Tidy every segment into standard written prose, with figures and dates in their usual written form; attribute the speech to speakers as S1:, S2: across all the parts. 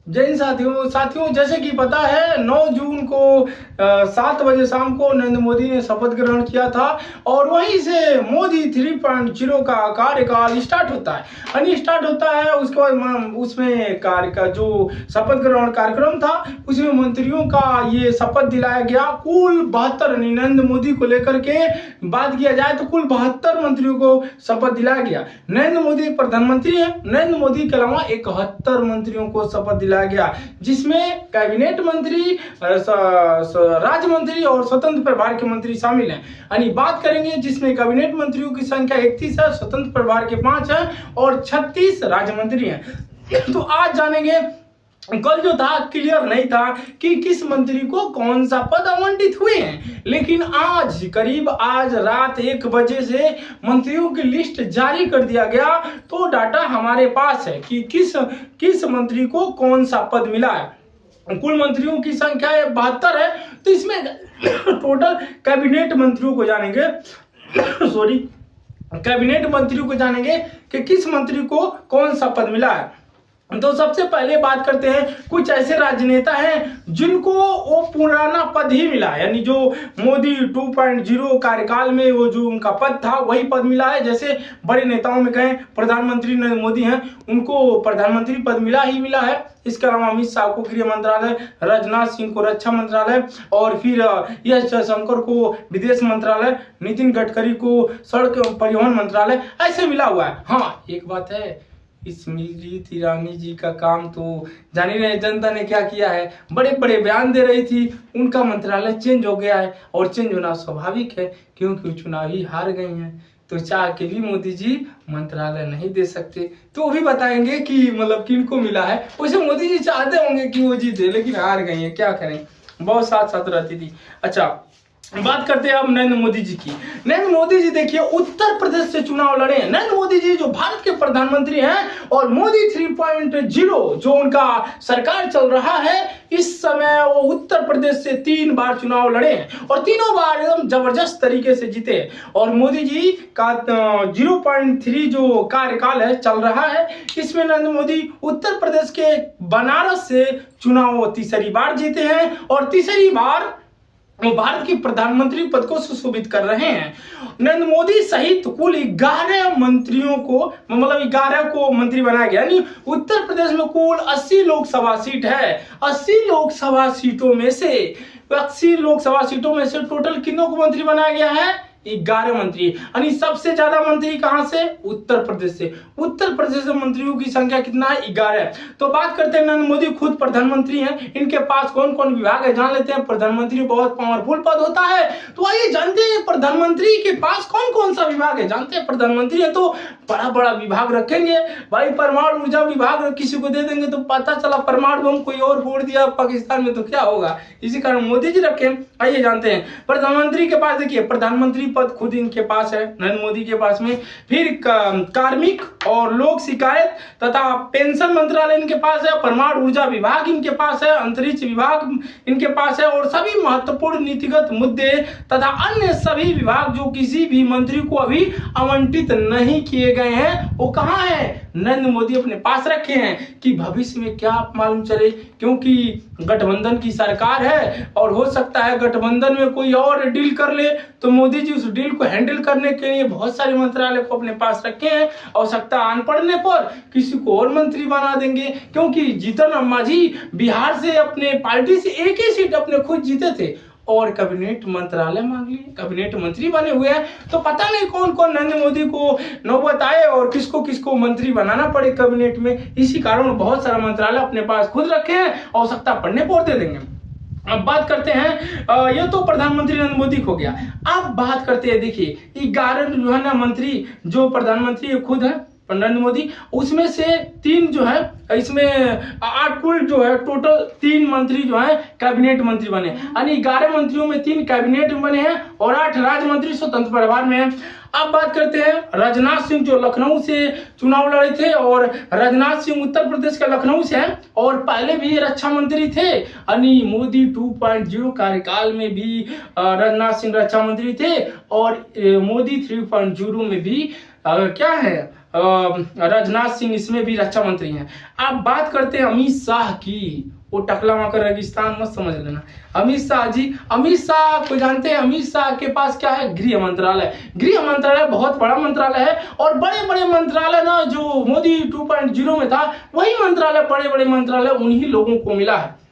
S1: जय हिंद साथियों, जैसे कि पता है 9 जून को 7 बजे शाम को नरेंद्र मोदी ने शपथ ग्रहण किया था और वहीं से मोदी 3.0 का कार्यकाल स्टार्ट होता है। उसके बाद उसमें कार्य का जो शपथ ग्रहण कार्यक्रम था उसमें मंत्रियों का ये शपथ दिलाया गया। कुल 72 नरेंद्र मोदी को लेकर के बात किया जाए तो कुल 72 मंत्रियों को शपथ दिलाया गया। नरेंद्र मोदी प्रधानमंत्री है, नरेंद्र मोदी के अलावा 71 मंत्रियों को शपथ दिलाया गया, जिसमें कैबिनेट मंत्री, राज्य मंत्री और स्वतंत्र प्रभार के मंत्री शामिल हैं। यानी बात करेंगे जिसमें कैबिनेट मंत्रियों की संख्या 31 है, स्वतंत्र प्रभार के 5 है और 36 राज्य मंत्री हैं। तो आज जानेंगे, कल जो था क्लियर नहीं था कि किस मंत्री को कौन सा पद आवंटित हुए हैं, लेकिन आज रात 1 बजे से मंत्रियों की लिस्ट जारी कर दिया गया। तो डाटा हमारे पास है कि किस मंत्री को कौन सा पद मिला है। कुल मंत्रियों की संख्या 72 है, तो इसमें टोटल कैबिनेट मंत्रियों को जानेंगे कैबिनेट मंत्रियों को जानेंगे कि किस मंत्री को कौन सा पद मिला है। तो सबसे पहले बात करते हैं, कुछ ऐसे राजनेता हैं जिनको वो पुराना पद ही मिला है, यानी जो मोदी 2.0 कार्यकाल में वो जो उनका पद था वही पद मिला है। जैसे बड़े नेताओं में कहें, प्रधानमंत्री नरेंद्र मोदी हैं, उनको प्रधानमंत्री पद मिला है। इसके अलावा अमित शाह को गृह मंत्रालय, राजनाथ सिंह को रक्षा मंत्रालय और फिर एस जयशंकर को विदेश मंत्रालय, नितिन गडकरी को सड़क परिवहन मंत्रालय ऐसे मिला हुआ है। हाँ, एक बात है, स्मृति ईरानी जी का काम तो जान ही रहे जनता ने क्या किया है, बड़े बड़े बयान दे रही थी, उनका मंत्रालय चेंज हो गया है और चेंज होना स्वाभाविक है क्योंकि चुनावी हार गई हैं, तो चाह के भी मोदी जी मंत्रालय नहीं दे सकते। तो वो भी बताएंगे कि मतलब किनको मिला है। वैसे मोदी जी चाहते होंगे कि वो जीते, लेकिन हार गई है, क्या करें, बहुत साथ रहती थी। अच्छा, बात करते हैं अब नरेंद्र मोदी जी की। नरेंद्र मोदी जी देखिए उत्तर प्रदेश से चुनाव लड़े हैं। नरेंद्र मोदी जी जो भारत के प्रधानमंत्री हैं और मोदी 3.0 जो उनका सरकार चल रहा है, इस समय वो उत्तर प्रदेश से 3 बार चुनाव लड़े हैं और तीनों बार एकदम जबरदस्त तरीके से जीते। और मोदी जी का 0.3 जो कार्यकाल है चल रहा है, इसमें नरेंद्र मोदी उत्तर प्रदेश के बनारस से चुनाव तीसरी बार जीते हैं और तीसरी बार वो भारत की प्रधानमंत्री पद को सुशोभित कर रहे हैं। नरेंद्र मोदी सहित कुल 11 मंत्रियों को, मतलब 11 को मंत्री बनाया गया। यानी उत्तर प्रदेश में कुल 80 लोकसभा सीट है। 80 लोकसभा सीटों में से टोटल कितनों को मंत्री बनाया गया है? 11 मंत्री। यानी सबसे ज्यादा मंत्री कहां से? उत्तर प्रदेश से। उत्तर प्रदेश से मंत्रियों की संख्या कितना है? 11। तो बात करते हैं, नरेंद्र मोदी खुद प्रधानमंत्री हैं, इनके पास कौन कौन विभाग है जान लेते हैं। प्रधानमंत्री बहुत पावरफुल पद होता है, तो आइए जानते हैं प्रधानमंत्री के पास कौन कौन सा विभाग है। जानते हैं प्रधानमंत्री है तो बड़ा बड़ा विभाग रखेंगे भाई। परमाणु ऊर्जा विभाग किसी को दे देंगे तो पता चला परमाणु बम कोई और फोड़ दिया पाकिस्तान में, तो क्या होगा। इसी कारण मोदी जी रखे। आइए जानते हैं प्रधानमंत्री के पास, देखिए प्रधानमंत्री पद खुद इनके पास है, नरेंद्र मोदी के पास में। फिर कार्मिक और लोक शिकायत तथा पेंशन मंत्रालय इनके पास है। परमाणु ऊर्जा विभाग इनके पास है। अंतरिक्ष विभाग इनके पास है और सभी महत्वपूर्ण नीतिगत मुद्दे तथा अन्य सभी विभाग जो किसी भी मंत्री को अभी आवंटित नहीं किए गए हैं, वो कहां है? नरेंद्र मोदी अपने पास रखे हैं कि भविष्य में क्या मालूम चले, क्योंकि गठबंधन की सरकार है और हो सकता है गठबंधन में कोई और डील कर ले, तो मोदी जी उस डील को हैंडल करने के लिए बहुत सारे मंत्रालय को अपने पास रखे हैं। आवश्यकता आन पड़ने पर किसी को और मंत्री बना देंगे, क्योंकि जीतन मांझी बिहार से अपने पार्टी से एक ही सीट अपने खुद जीते थे और कैबिनेट मंत्रालय मांग लिए, कैबिनेट मंत्री बने हुए हैं। तो पता नहीं कौन कौन नरेंद्र मोदी को नौबत आए और किसको किसको मंत्री बनाना पड़े कैबिनेट में। इसी कारण बहुत सारा मंत्रालय अपने पास खुद रखे हैं, आवश्यकता पड़ने पर दे देंगे। अब बात करते हैं, ये तो प्रधानमंत्री नरेंद्र मोदी हो गया। अब बात करते हैं, देखिए 11 जो है ना मंत्री, जो प्रधानमंत्री खुद है नरेंद्र मोदी, उसमें से 3 जो है, इसमें 8 कुल जो है टोटल 3 मंत्री जो है कैबिनेट मंत्री बने। यानी 11 मंत्रियों में 3 कैबिनेट में बने हैं और 8 राज्य मंत्री स्वतंत्र प्रभार में हैं। अब बात करते हैं राजनाथ सिंह जो लखनऊ से चुनाव लड़े थे, और राजनाथ सिंह उत्तर प्रदेश के लखनऊ से हैं और पहले भी रक्षा मंत्री थे। यानी मोदी 2.0 कार्यकाल में भी राजनाथ सिंह रक्षा मंत्री थे और मोदी 3.0 में भी क्या है राजनाथ सिंह इसमें भी रक्षा मंत्री हैं। आप बात करते हैं अमित शाह की, वो टकला माकर रेगिस्तान मत समझ लेना। अमित शाह जी, अमित शाह को जानते हैं? अमित शाह के पास क्या है? गृह मंत्रालय। गृह मंत्रालय बहुत बड़ा मंत्रालय है और बड़े बड़े मंत्रालय ना जो मोदी 2.0 में था, वही मंत्रालय, बड़े बड़े मंत्रालय उन्हीं लोगों को मिला है।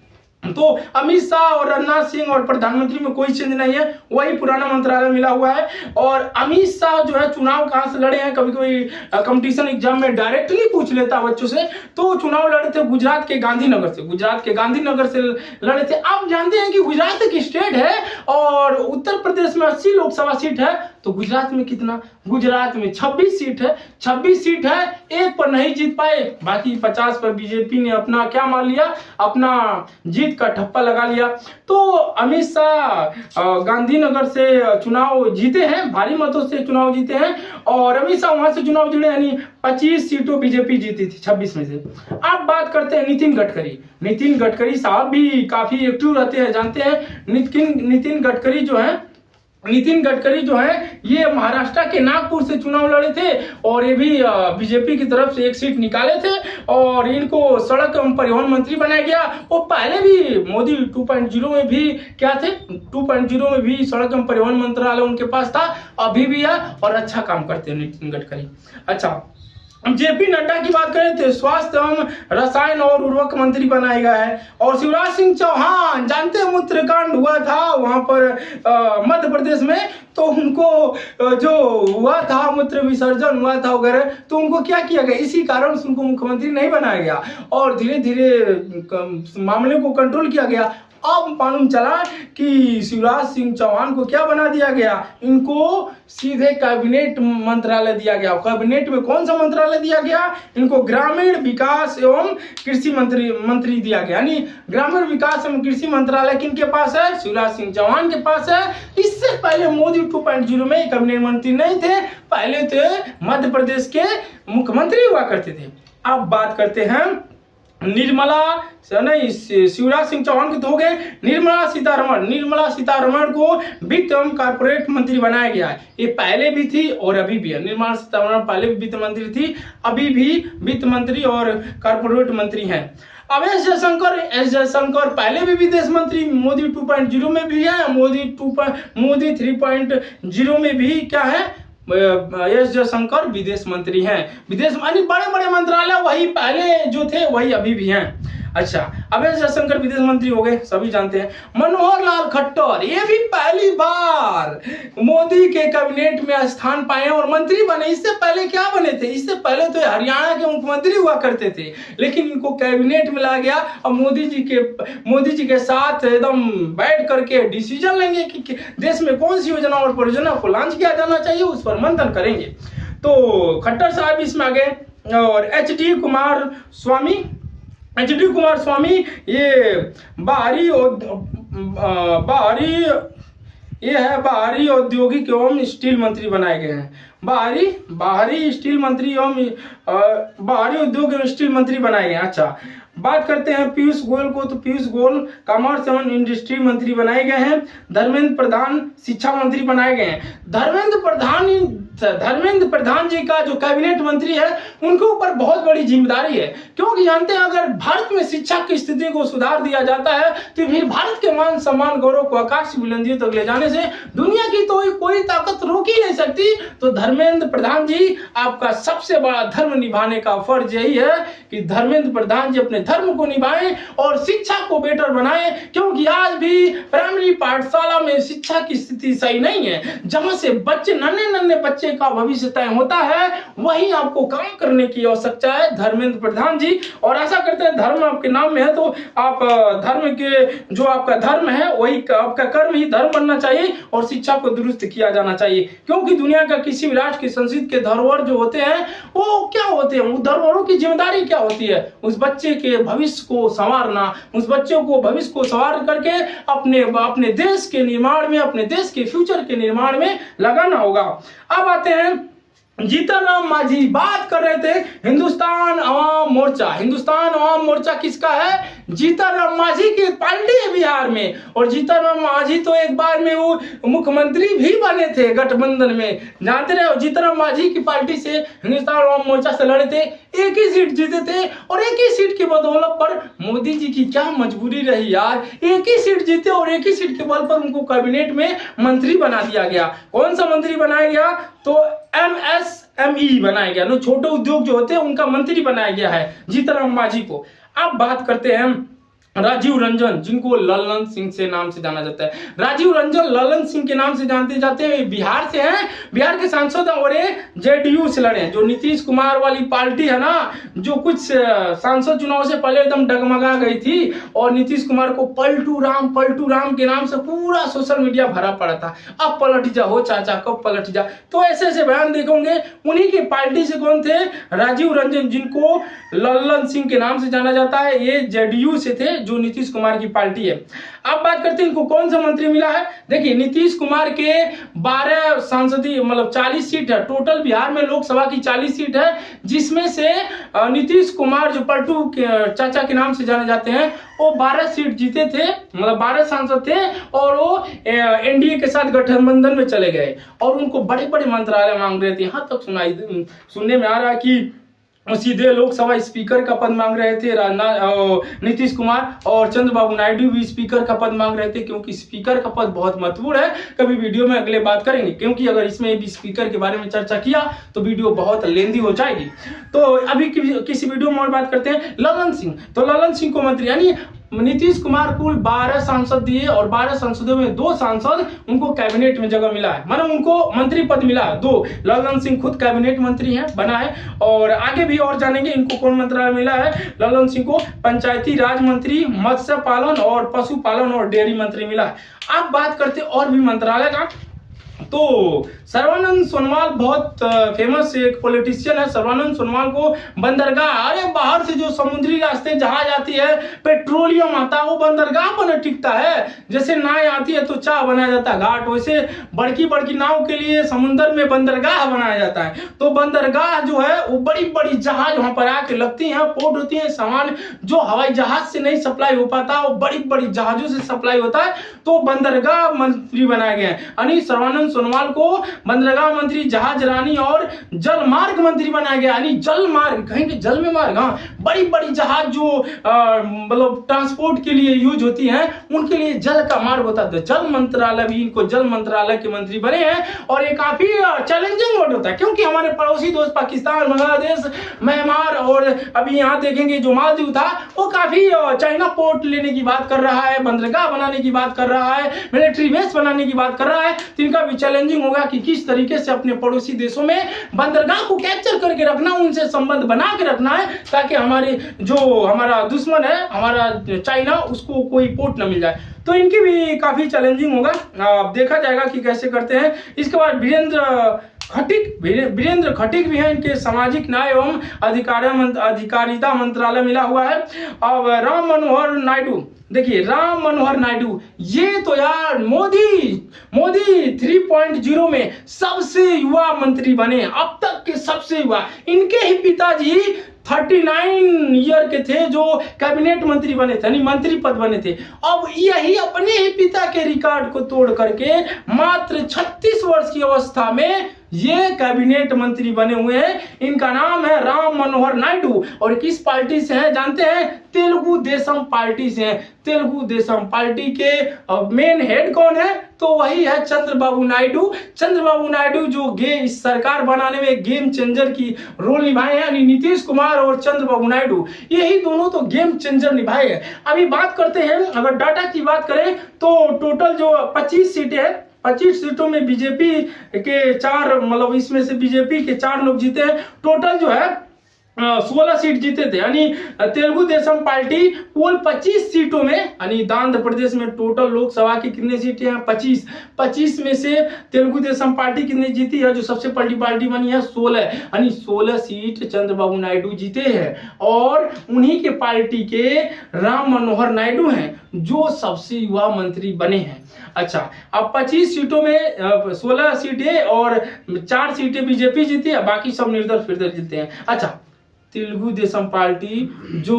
S1: तो अमित शाह और राजनाथ सिंह और प्रधानमंत्री में कोई चेंज नहीं है, वही पुराना मंत्रालय मिला हुआ है। और अमित शाह जो है चुनाव कहां से लड़े हैं, कभी कभी कंपटीशन एग्जाम में डायरेक्टली पूछ लेता बच्चों से, तो चुनाव लड़े थे गुजरात के गांधीनगर से, गुजरात के गांधीनगर से लड़े थे। आप जानते हैं कि गुजरात एक स्टेट है और उत्तर प्रदेश में 80 लोकसभा सीट है, तो गुजरात में कितना? गुजरात में 26 सीट है, 26 सीट है, एक पर नहीं जीत पाए, बाकी 50 पर बीजेपी ने अपना क्या मान लिया, अपना जीत का ठप्पा लगा लिया। तो अमित शाह गांधीनगर से चुनाव जीते हैं, भारी मतों से चुनाव जीते हैं और अमित शाह वहां से चुनाव जीते, यानी 25 सीटों बीजेपी जीती थी 26 में से। अब बात करते हैं नितिन गडकरी। नितिन गडकरी साहब भी काफी एक्टिव रहते हैं, जानते हैं नितिन गडकरी जो है ये महाराष्ट्र के नागपुर से चुनाव लड़े थे और ये भी बीजेपी की तरफ से एक सीट निकाले थे और इनको सड़क एवं परिवहन मंत्री बनाया गया। वो पहले भी मोदी 2.0 में भी क्या थे, 2.0 में भी सड़क एवं परिवहन मंत्रालय उनके पास था, अभी भी है और अच्छा काम करते हैं नितिन गडकरी। अच्छा, जेपी नड्डा की बात करें तो स्वास्थ्य एवं रसायन और उर्वरक मंत्री बनाया गया है। और शिवराज सिंह चौहान, जानते हैं मूत्रकांड हुआ था वहां पर मध्य प्रदेश में, तो उनको जो हुआ था मूत्र विसर्जन हुआ था वगैरह, तो उनको क्या किया गया, इसी कारण से उनको मुख्यमंत्री नहीं बनाया गया और धीरे धीरे मामले को कंट्रोल किया गया। अब मालूम चला कि शिवराज सिंह चौहान को क्या बना दिया गया, इनको सीधे कैबिनेट मंत्रालय दिया गया। कैबिनेट में कौन सा मंत्रालय दिया गया, इनको ग्रामीण विकास एवं कृषि मंत्री दिया गया। यानी ग्रामीण विकास एवं कृषि मंत्रालय किनके पास है? शिवराज सिंह चौहान के पास है। इससे पहले मोदी 2.0 में कैबिनेट मंत्री नहीं थे, पहले तो मध्य प्रदेश के मुख्यमंत्री हुआ करते थे। अब बात करते हैं शिवराज सिंह चौहान के तो हो गए। निर्मला सीतारमण को वित्त एवं कारपोरेट मंत्री बनाया गया है। ये पहले भी थी और अभी भी है। निर्मला सीतारमण पहले भी वित्त मंत्री थी, अभी भी वित्त मंत्री और कारपोरेट मंत्री हैं। अब एस जयशंकर पहले भी विदेश मंत्री, मोदी 2.0 में भी है, मोदी 3.0 में भी क्या है, एस जयशंकर विदेश मंत्री हैं। विदेश यानी बड़े बड़े मंत्रालय वही पहले जो थे वही अभी भी हैं। अच्छा, अब एस जयशंकर विदेश मंत्री हो गए, सभी जानते हैं। मनोहर लाल खट्टर, ये भी पहली बार मोदी के कैबिनेट में स्थान पाए और मंत्री बने। इससे पहले क्या बने थे? इससे पहले तो हरियाणा के मुख्यमंत्री हुआ करते थे, लेकिन इनको कैबिनेट में लाया गया और मोदी जी के साथ एकदम बैठ करके डिसीजन लेंगे कि देश में कौन सी योजना और परियोजना को लॉन्च किया जाना चाहिए, उस पर मंथन करेंगे। तो खट्टर साहब इसमें आ गए। और एच डी कुमार स्वामी ये बाहरी औद्योगिक एवं स्टील मंत्री बनाए गए हैं। बाहरी स्टील मंत्री एवं बाहरी उद्योग एवं स्टील मंत्री बनाए गए हैं। अच्छा, बात करते हैं पीयूष गोयल को, तो पीयूष गोयल कॉमर्स एवं इंडस्ट्री मंत्री बनाए गए हैं। धर्मेंद्र प्रधान शिक्षा मंत्री बनाए गए हैं। धर्मेंद्र प्रधान जी का जो कैबिनेट मंत्री है उनके ऊपर बहुत बड़ी जिम्मेदारी है, क्योंकि जानते हैं अगर भारत में शिक्षा की स्थिति को सुधार दिया जाता है तो फिर भारत के मान सम्मान गौरव को आकाश की बुलंदियों तक ले जाने से दुनिया की तो कोई ताकत रोक ही नहीं सकती। तो धर्मेंद्र प्रधान जी, आपका सबसे बड़ा धर्म निभाने का फर्ज यही है कि धर्मेंद्र प्रधान जी अपने धर्म को निभाएं और शिक्षा को बेटर बनाएं, क्योंकि आज भी प्राइमरी पाठशाला में शिक्षा की स्थिति सही नहीं है। जहां से बच्चे नन्हे बच्चे का भविष्य तय होता है, वहीं आपको काम करने की आवश्यकता है धर्मेंद्र प्रधान जी। और आशा करते हैं धर्म आपके नाम में है तो आप धर्म के जो आपका धर्म है वही आपका कर्म ही धर्म बनना चाहिए और शिक्षा को दुरुस्त किया जाना चाहिए, क्योंकि दुनिया का किसी भी राष्ट्र की संस्कृति के धरोहर जो होते हैं वो क्या होते हैं, उन धरोहरों की जिम्मेदारी क्या होती है, उस बच्चे के भविष्य को संवारना, उस बच्चों को भविष्य को संवार करके अपने देश के निर्माण में, अपने देश के फ्यूचर के निर्माण में लगाना होगा। अब आते हैं जीतन राम मांझी। बात कर रहे थे हिंदुस्तान अवाम मोर्चा। हिंदुस्तान अवाम मोर्चा किसका है? जीतन राम मांझी की पार्टी है बिहार में, और जीतन राम मांझी तो एक बार में वो मुख्यमंत्री भी बने थे गठबंधन में, जानते रहे। जीतन राम मांझी की पार्टी से हिंदुस्तान अवाम मोर्चा से लड़े थे, एक ही सीट जीते थे, और एक ही सीट की बदौलत पर मोदी जी की क्या मजबूरी रही यार, एक ही सीट जीते और एक ही सीट के बल पर उनको कैबिनेट में मंत्री बना दिया गया। कौन सा मंत्री बनाया गया? तो MSME बनाया गया, छोटे उद्योग जो होते हैं उनका मंत्री बनाया गया है जीतन राम मांझी को। अब बात करते हैं राजीव रंजन, जिनको ललन सिंह से नाम से जाना जाता है। राजीव रंजन ललन सिंह के नाम से जानते जाते हैं, बिहार से हैं, बिहार के सांसद हैं, और ये JDU से लड़े हैं। जो नीतीश कुमार वाली पार्टी है ना, जो कुछ सांसद चुनाव से पहले एकदम डगमगा गई थी, और नीतीश कुमार को पलटू राम के नाम से पूरा सोशल मीडिया भरा पड़ा था। अब पलट जा हो चाचा, कब पलट जा, तो ऐसे ऐसे बयान देखोगे। उन्हीं की पार्टी से कौन थे? राजीव रंजन, जिनको ललन सिंह के नाम से जाना जाता है, ये JDU से थे, जो नीतीश कुमार की पार्टी है। अब बात करते हैं इनको कौन सा मंत्री मिला है। देखिए, नीतीश कुमार के 12 संसदीय मतलब 40 सीट है टोटल, बिहार में लोकसभा की 40 सीट है, जिसमें से नीतीश कुमार जो पलटू चाचा के नाम से जाने जाते हैं, वो 12 सीट जीते थे, मतलब 12 सांसद थे, और वो NDA के साथ गठबंधन में चले गए, और उनको बड़े बड़े मंत्रालय मांग रहे थे। यहाँ तक सुनने में आ रहा है कि सीधे लोकसभा स्पीकर का पद मांग रहे थे नीतीश कुमार, और चंद्रबाबू नायडू भी स्पीकर का पद मांग रहे थे, क्योंकि स्पीकर का पद बहुत महत्वपूर्ण है। कभी वीडियो में अगले बात करेंगे, क्योंकि अगर इसमें भी स्पीकर के बारे में चर्चा किया तो वीडियो बहुत लेंदी हो जाएगी। तो अभी किसी वीडियो में और बात करते हैं ललन सिंह। तो ललन सिंह को मंत्री, यानी नीतीश कुमार कुल 12 सांसद दिए, और 12 सांसदों में 2 सांसद उनको कैबिनेट में जगह मिला है, मतलब उनको मंत्री पद मिला है 2। ललन सिंह खुद कैबिनेट मंत्री हैं, बना है, और आगे भी और जानेंगे इनको कौन मंत्रालय मिला है। ललन सिंह को पंचायती राज मंत्री, मत्स्य पालन और पशुपालन और डेयरी मंत्री मिला है। अब बात करते और भी मंत्रालय का, तो सर्बानंद सोनोवाल बहुत फेमस एक पॉलिटिशियन है। सर्बानंद सोनोवाल को बंदरगाह, अरे बाहर से जो समुद्री रास्ते जहाज आती है, पेट्रोलियम आता है, वो बंदरगाह पर टिकता है। जैसे नाव आती है तो चाय बनाया जाता है घाट, वैसे बड़की बड़की नाव के लिए समुद्र में बंदरगाह बनाया जाता है। तो बंदरगाह जो है वो बड़ी बड़ी जहाज वहां पर आके लगती हैं, पोर्ट होती है, सामान जो हवाई जहाज से नहीं सप्लाई हो पाता वो बड़ी बड़ी जहाजों से सप्लाई होता है। तो बंदरगाह मंत्री बनाए गए हैं, यानी सर्बानंद सोनोवाल को बंदरगाह मंत्री, जहाज रानी और जल मार्ग मंत्री बनाया गया, यानी जल मार्ग, कहेंगे जल में मार्ग, हाँ, बड़ी बड़ी जहाज जो मतलब ट्रांसपोर्ट के लिए यूज होती हैं, उनके लिए जल का मार्ग होता है। जल मंत्रालय भी इनको जल मंत्रालय के मंत्री बने हैं, और ये काफी चैलेंजिंग वर्ड होता है, क्योंकि हमारे पड़ोसी दोस्त पाकिस्तान, बांग्लादेश, म्यांमार, और अभी यहाँ देखेंगे जो मालदीव था, वो काफी चाइना पोर्ट लेने की बात कर रहा है, बंदरगाह बनाने की बात कर रहा है, मिलिट्री बेस बनाने की बात कर रहा है। तो इनका भी चैलेंजिंग होगा कि किस तरीके से अपने पड़ोसी देशों में बंदरगाह को कैप्चर करके रखना, उनसे संबंध बना के रखना है, ताकि हमारे जो हमारा दुश्मन है, हमारा चाइना, उसको कोई पोर्ट न मिल जाए। तो इनकी भी काफी चैलेंजिंग होगा, देखा जाएगा कि कैसे करते हैं। इसके बाद वीरेंद्र खटीक भी है, इनके सामाजिक न्याय एवं अधिकारिता मंत्रालय मिला हुआ है। अब राम मनोहर नायडू, देखिए राम मनोहर नायडू, ये तो यार मोदी 3.0 में सबसे युवा मंत्री बने, अब तक के सबसे युवा। इनके ही पिताजी 39 ईयर के थे जो कैबिनेट मंत्री बने थे, यानी मंत्री पद बने थे। अब यही अपने ही पिता के रिकॉर्ड को तोड़ करके मात्र 36 वर्ष की अवस्था में ये कैबिनेट मंत्री बने हुए हैं। इनका नाम है राम मनोहर नायडू, और किस पार्टी से हैं जानते हैं? तेलुगु देशम पार्टी से हैं। तेलुगु देशम पार्टी के मेन हेड कौन है? तो वही है चंद्रबाबू नायडू। चंद्रबाबू नायडू जो इस सरकार बनाने में गेम चेंजर की रोल निभाए हैं, यानी नीतीश कुमार और चंद्रबाबू नायडू, यही दोनों तो गेम चेंजर निभाए हैं। अभी बात करते हैं, अगर डाटा की बात करें तो टोटल जो 25 सीटें हैं, 25 सीटों में बीजेपी के 4, मतलब इसमें से बीजेपी के 4 लोग जीते हैं। टोटल जो है 16 सीट जीते थे, यानी तेलुगु देशम पार्टी कुल 25 सीटों में, यानी आंध्र प्रदेश में टोटल लोकसभा की कितनी सीटें हैं? 25 में से तेलुगु देशम पार्टी कितनी जीती है? जो सबसे बड़ी पार्टी बनी है 16, यानी 16 सीट चंद्रबाबू नायडू जीते हैं, और उन्हीं के पार्टी के राम मनोहर नायडू हैं जो सबसे युवा मंत्री बने हैं। अच्छा, अब 25 सीटों में 16 सीटें और 4 सीटें बीजेपी जीती है, बाकी सब निर्दल फिरदल जीते हैं। अच्छा, तेलुगु देशम पार्टी, जो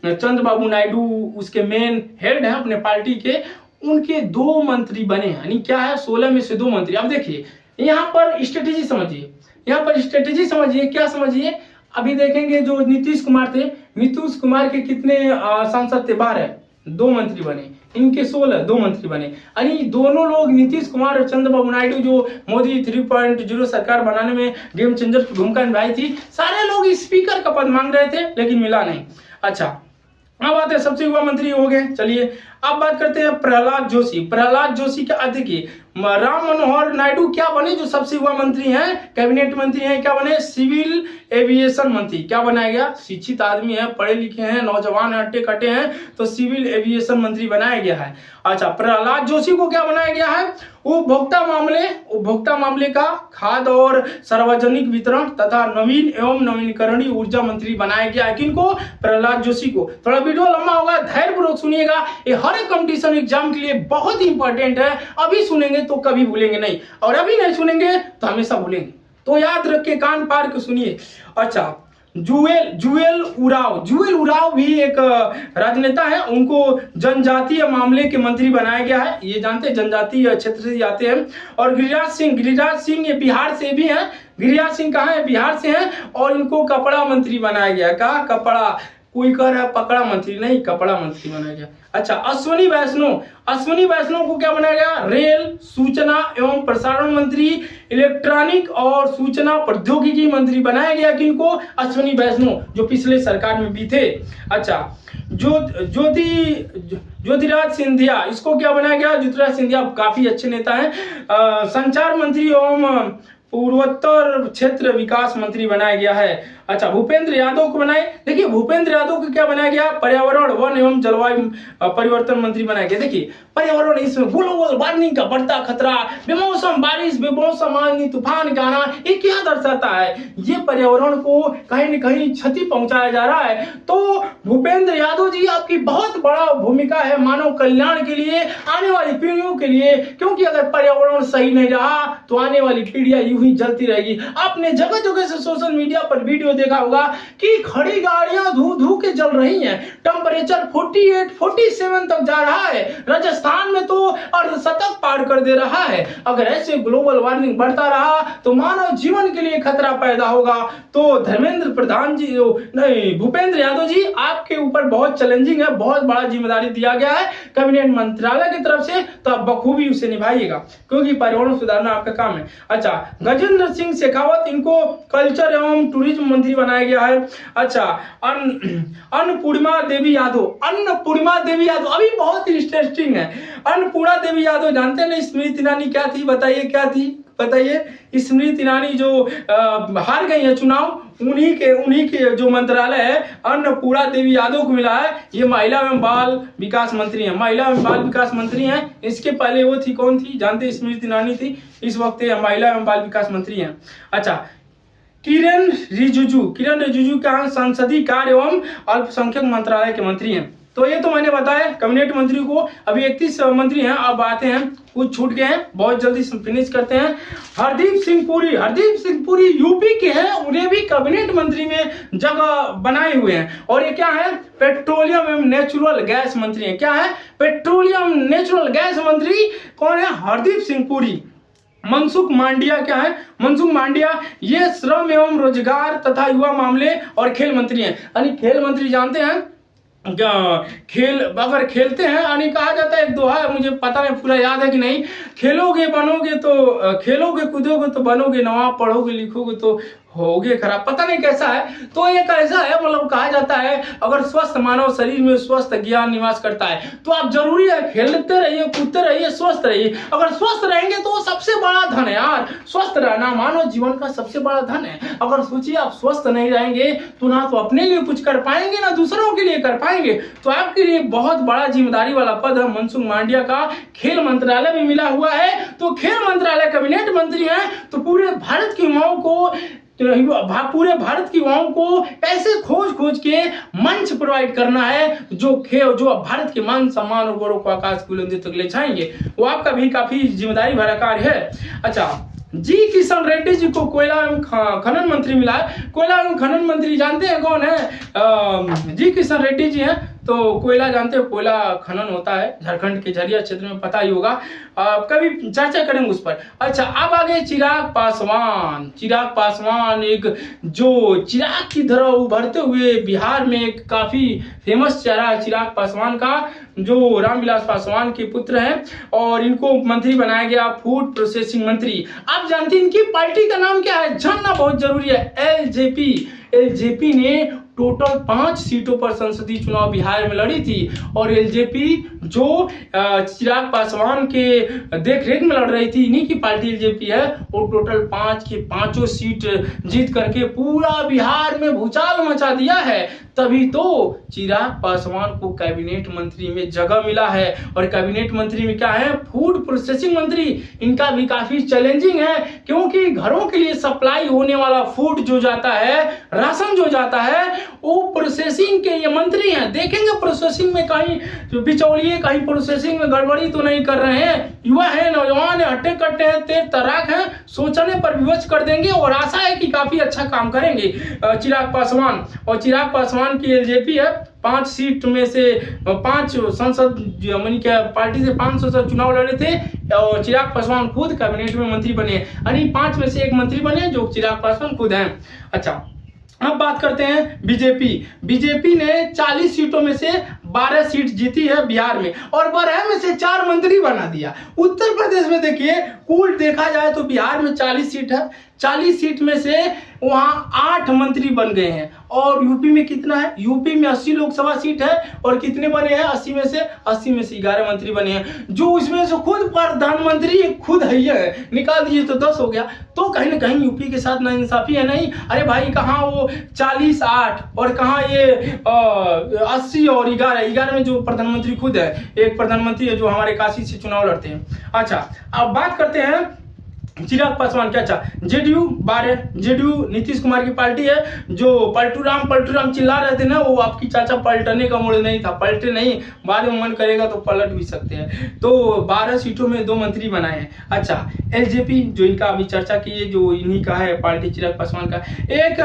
S1: चंद्रबाबू नायडू उसके मेन हेड हैं अपने पार्टी के, उनके 2 मंत्री बने, यानी क्या है 16 में से 2 मंत्री। अब देखिए यहाँ पर स्ट्रेटेजी समझिए, यहाँ पर स्ट्रेटेजी समझिए, क्या समझिए, अभी देखेंगे जो नीतीश कुमार थे, नीतीश कुमार के कितने सांसद थे, 12, 2 मंत्री बने, इनके 16, 2 मंत्री बने, यानी दोनों लोग नीतीश कुमार और चंद्रबाबू नायडू जो मोदी 3.0 सरकार बनाने में गेम चेंजर की भूमिका निभाई थी, सारे लोग स्पीकर का पद मांग रहे थे लेकिन मिला नहीं। अच्छा, अब आते हैं सबसे युवा मंत्री हो गए। चलिए अब बात करते हैं प्रहलाद जोशी। प्रहलाद जोशी के अध्यक्ष राम मनोहर नायडू क्या बने, जो सबसे युवा मंत्री हैं, कैबिनेट मंत्री हैं, क्या बने, सिविल एविएशन मंत्री। क्या बनाया गया, शिक्षित आदमी है, पढ़े लिखे हैं, नौजवान हट्टे कट्टे हैं, तो सिविल एविएशन मंत्री बनाया गया है। अच्छा, प्रहलाद जोशी को क्या बनाया गया है, उपभोक्ता मामले का खाद्य और सार्वजनिक वितरण तथा नवीन एवं नवीनकरणीय ऊर्जा मंत्री बनाया गया है। किनको, प्रहलाद जोशी को। थोड़ा वीडियो लंबा होगा, धैर्यपूर्वक सुनिएगा, ये हर एक कंपटीशन एग्जाम के लिए बहुत ही इंपॉर्टेंट है। अभी सुनेंगे तो कभी भूलेंगे नहीं, और अभी नहीं सुनेंगे तो हमेशा भूलेंगे, तो याद रख के कान पार के सुनिए। अच्छा, जुएल उराव भी एक राजनेता है, उनको जनजातीय मामले के मंत्री बनाया गया है, ये जानते हैं, जनजातीय क्षेत्र से आते हैं। और गिरिराज सिंह ये बिहार से भी हैं, गिरिराज सिंह कहाँ है, बिहार से हैं, और इनको कपड़ा मंत्री बनाया गया। कहा कपड़ा, कोई कह रहा है पकड़ा मंत्री, नहीं, कपड़ा मंत्री बनाया गया। अच्छा, अश्विनी वैष्णव को क्या बनाया गया, रेल, सूचना एवं प्रसारण मंत्री, इलेक्ट्रॉनिक और सूचना प्रौद्योगिकी मंत्री बनाया गया। किनको, अश्विनी वैष्णव, जो पिछले सरकार में भी थे। अच्छा, ज्योतिराज सिंधिया, इसको क्या बनाया गया, ज्योतिराज सिंधिया काफी अच्छे नेता हैं, संचार मंत्री एवं पूर्वोत्तर क्षेत्र विकास मंत्री बनाया गया है। अच्छा, भूपेंद्र यादव को बनाए, देखिए भूपेंद्र यादव को क्या बनाया गया, पर्यावरण वन एवं जलवायु परिवर्तन मंत्री बनाया गया। देखिए पर्यावरण, इसमें ग्लोबल वार्मिंग का बढ़ता खतरा, बेमौसम बारिश, बेमौसम आंधी तूफान का आना, ये क्या दर्शाता है, ये पर्यावरण को कहीं न कहीं क्षति पहुंचाया जा रहा है। तो भूपेंद्र यादव जी आपकी बहुत बड़ा भूमिका है मानव कल्याण के लिए, आने वाली पीढ़ियों के लिए, क्योंकि अगर पर्यावरण सही नहीं रहा तो आने वाली पीढ़ियां यूं ही जलती रहेगी। आपने जगह जगह से सोशल मीडिया पर वीडियो देखा होगा कि खड़ी गाड़ियां धू के जल रही हैं, टेम्परेचर 48, 47 तक जा रहा है, राजस्थान में तो अर्धशतक पार कर दे रहा है। अगर ऐसे ग्लोबल वार्मिंग बढ़ता रहा तो मानव जीवन के लिए खतरा पैदा होगा। तो भूपेंद्र यादव जी, आपके ऊपर बहुत चैलेंजिंग है, बहुत बड़ा जिम्मेदारी दिया गया है कैबिनेट मंत्रालय की तरफ से, तो आप बखूबी उसे निभाइएगा, क्योंकि पर्यावरण सुधारना आपका काम है। अच्छा, गजेंद्र सिंह शेखावत, इनको कल्चर एवं टूरिज्म मंत्री बनाया गया है। अच्छा, अन्नपूर्णा देवी यादव, अभी बहुत इंटरेस्टिंग है। अन्नपूर्णा देवी यादव जानते हैं ना, स्मृति ईरानी क्या थी, बताइए क्या थी, बताइए। स्मृति ईरानी जो हार गई है चुनाव, उन्हीं के जो मंत्रालय है अन्नपूर्णा देवी यादव को मिला है। ये महिला एवं बाल विकास मंत्री है, महिला एवं बाल विकास मंत्री हैं। इसके पहले वो थी, कौन थी जानते, स्मृति ईरानी थी, इस वक्त ये महिला एवं बाल विकास मंत्री हैं। अच्छा, किरण रिजिजू का संसदीय कार्य एवं अल्पसंख्यक मंत्रालय के मंत्री हैं। तो ये तो मैंने बताया कैबिनेट मंत्री को, अभी 31 मंत्री हैं। अब आते हैं, कुछ छूट गए हैं, बहुत जल्दी फिनिश करते हैं। हरदीप सिंह पुरी यूपी के हैं, उन्हें भी कैबिनेट मंत्री में जगह बनाए हुए हैं। और ये क्या है, पेट्रोलियम एवं नेचुरल गैस मंत्री है। क्या है, पेट्रोलियम नेचुरल गैस मंत्री कौन है, हरदीप सिंह पुरी। मनसुख मांडिया क्या है, मनसुख मांडिया ये श्रम एवं रोजगार तथा युवा मामले और खेल मंत्री हैं। यानी खेल मंत्री जानते हैं, खेल अगर खेलते हैं, यानी कहा जाता है, एक दोहा है, मुझे पता नहीं पूरा याद है कि नहीं, खेलोगे कूदोगे तो बनोगे नवाब, पढ़ोगे लिखोगे तो होगे खराब, पता नहीं कैसा है। तो ये कैसा है, मतलब कहा जाता है अगर स्वस्थ मानव शरीर में स्वस्थ ज्ञान निवास करता है, तो आप जरूरी है खेलते रहिए, कूदते रहिए, स्वस्थ रहिए। अगर स्वस्थ रहेंगे तो सबसे बड़ा धन है यार, स्वस्थ रहना मानव जीवन का सबसे बड़ा धन है। अगर सोचिए आप स्वस्थ नहीं रहेंगे तो ना तो अपने लिए कुछ कर पाएंगे, ना दूसरों के लिए कर पाएंगे। तो आपके लिए बहुत बड़ा जिम्मेदारी वाला पद है मनसुख मांडिया का, खेल मंत्रालय भी मिला हुआ है। तो खेल मंत्रालय कैबिनेट मंत्री है, तो पूरे भारत की युवाओं को ऐसे खोज के मंच प्रोवाइड करना है जो भारत के मान सम्मान और गौरव को आकाश बुलंदी तक ले जाएंगे। वो आपका भी काफी जिम्मेदारी भरा कार्य है। अच्छा, जी किशन रेड्डी जी को कोयला एवं खनन मंत्री मिला है। कोयला एवं खनन मंत्री जानते हैं कौन है? जी किशन रेड्डी जी हैं। तो कोयला जानते हो, कोयला खनन होता है झारखंड के झरिया क्षेत्र में, पता ही होगा। कभी चर्चा करेंगे उस पर। अच्छा, अब आ गए चिराग पासवान। चिराग पासवान एक जो चिराग की तरह उभरते हुए बिहार में एक काफी फेमस चेहरा है चिराग पासवान का, जो रामविलास पासवान के पुत्र हैं, और इनको मंत्री बनाया गया फूड प्रोसेसिंग मंत्री। आप जानते हैं इनकी पार्टी का नाम क्या है? जानना बहुत जरूरी है। एलजेपी। एलजेपी ने टोटल 5 सीटों पर संसदीय चुनाव बिहार में लड़ी थी, और एलजेपी जो चिराग पासवान के देखरेख में लड़ रही थी, इन्हीं की पार्टी एलजेपी है, वो टोटल 5 की 5 सीट जीत करके पूरा बिहार में भूचाल मचा दिया है। तभी तो चिराग पासवान को कैबिनेट मंत्री में जगह मिला है। और कैबिनेट मंत्री में क्या है? फूड प्रोसेसिंग मंत्री। इनका भी काफी चैलेंजिंग है, क्योंकि घरों के लिए सप्लाई होने वाला फूड जो जाता है, राशन जो जाता है, वो प्रोसेसिंग के ये मंत्री हैं। देखेंगे प्रोसेसिंग में कहीं बिचौलिए, कहीं प्रोसेसिंग में गड़बड़ी तो नहीं कर रहे हैं। युवा है, नौजवान है, हट्टे कट्टे हैं, तेज तर्राक हैं, सोचने पर विवश कर देंगे, और आशा है कि काफी अच्छा काम करेंगे चिराग पासवान। और चिराग पासवान की एलजेपी है, 5 सीट में से 5 संसद पार्टी से 5 संसद चुनाव लड़े थे, और चिराग पासवान खुद कैबिनेट में मंत्री बने, यानी 5 में से एक मंत्री बने जो चिराग पासवान खुद हैं। अच्छा, अब बात करते हैं बीजेपी। बीजेपी ने 40 सीटों में से 12 सीट जीती है बिहार में, और 12 में से 4 मंत्री बना दिया। उत्तर प्रदेश में देखिए, कुल देखा जाए तो बिहार में 40 सीट है, 40 सीट में से वहां 8 मंत्री बन गए हैं। और यूपी में कितना है? यूपी में 80 लोकसभा सीट है, और कितने बने हैं? 80 में से 11 मंत्री बने हैं, जो इसमें से खुद प्रधानमंत्री खुद है, निकाल दीजिए तो 10 हो गया। तो कहीं ना कहीं यूपी के साथ नाइंसाफी है। नहीं, अरे भाई, कहाँ वो 40 8 और कहाँ ये 80 और 11 में जो प्रधानमंत्री खुद है, एक प्रधानमंत्री है जो हमारे काशी से चुनाव लड़ते हैं। अच्छा, अब बात करते हैं चिराग पासवान के। अच्छा, जेडीयू 12, जेडीयू नीतीश कुमार की पार्टी है, जो पलटूराम चिल्ला रहे थे ना, वो आपकी चाचा पलटने का मूड नहीं था, पलटे नहीं, बाद में मन करेगा तो पलट भी सकते हैं। तो 12 सीटों में 2 मंत्री बनाए हैं। अच्छा, एलजेपी जो इनका अभी चर्चा की है, जो इन्हीं का है पार्टी चिराग पासवान का, एक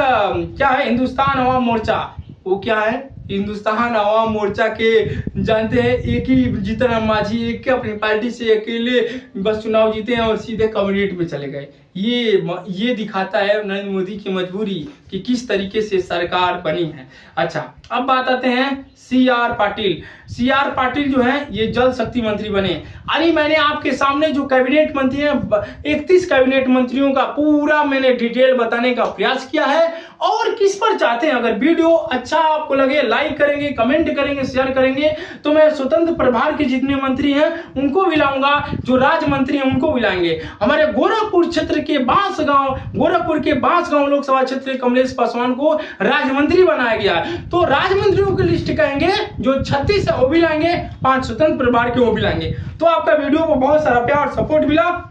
S1: क्या है? हिंदुस्तान अवाम मोर्चा। वो क्या है? हिंदुस्तान अवाम मोर्चा के जानते हैं, एक ही जीतन राम मांझी, एक के अपनी पार्टी से अकेले बस चुनाव जीते हैं और सीधे कैबिनेट में चले गए। ये दिखाता है नरेंद्र मोदी की मजबूरी कि किस तरीके से सरकार बनी है। अच्छा, अब बात आते हैं CR पाटिल। CR पाटिल जो है ये जल शक्ति मंत्री बने। अरे मैंने आपके सामने जो कैबिनेट मंत्री हैं, 31 कैबिनेट मंत्रियों का पूरा मैंने डिटेल बताने का प्रयास किया है। और किस पर चाहते हैं, अगर वीडियो अच्छा आपको लगे लाइक करेंगे, कमेंट करेंगे, शेयर करेंगे, तो मैं स्वतंत्र प्रभार के जितने मंत्री हैं उनको भी लाऊंगा, जो राज्य मंत्री हैं उनको भी लाएंगे। हमारे गोरखपुर क्षेत्र के गोरखपुर के बांसगांव लोकसभा क्षेत्र कमलेश पासवान को राज्य मंत्री बनाया गया है। तो राज्य मंत्रियों की लिस्ट कहेंगे, जो 36 है वो भी लाएंगे, 5 स्वतंत्र प्रभार के वो भी लाएंगे। तो आपका वीडियो को बहुत सारा प्यार सपोर्ट मिला।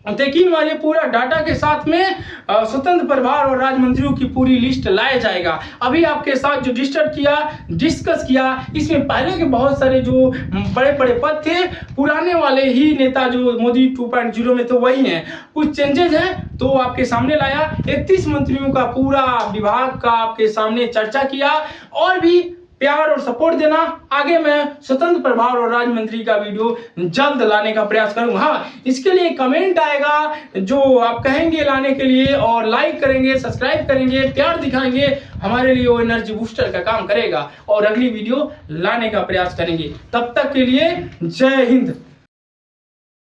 S1: लेकिन वाले पूरा डाटा के साथ में स्वतंत्र प्रभार और राज्य मंत्रियों की पूरी लिस्ट लाया जाएगा। अभी आपके साथ जो डिस्कस किया, इसमें पहले के बहुत सारे जो बड़े बड़े पद थे, पुराने वाले ही नेता जो मोदी 2.0 में तो वही हैं, कुछ चेंजेस हैं तो आपके सामने लाया। 31 मंत्रियों का पूरा विभाग का आपके सामने चर्चा किया। और भी प्यार और सपोर्ट देना, आगे मैं स्वतंत्र प्रभार और राज्य मंत्री का वीडियो जल्द लाने का प्रयास करूंगा। हाँ, इसके लिए कमेंट आएगा जो आप कहेंगे लाने के लिए, और लाइक करेंगे, सब्सक्राइब करेंगे, प्यार दिखाएंगे, हमारे लिए वो एनर्जी बूस्टर का काम करेगा और अगली वीडियो लाने का प्रयास करेंगे। तब तक के लिए जय हिंद।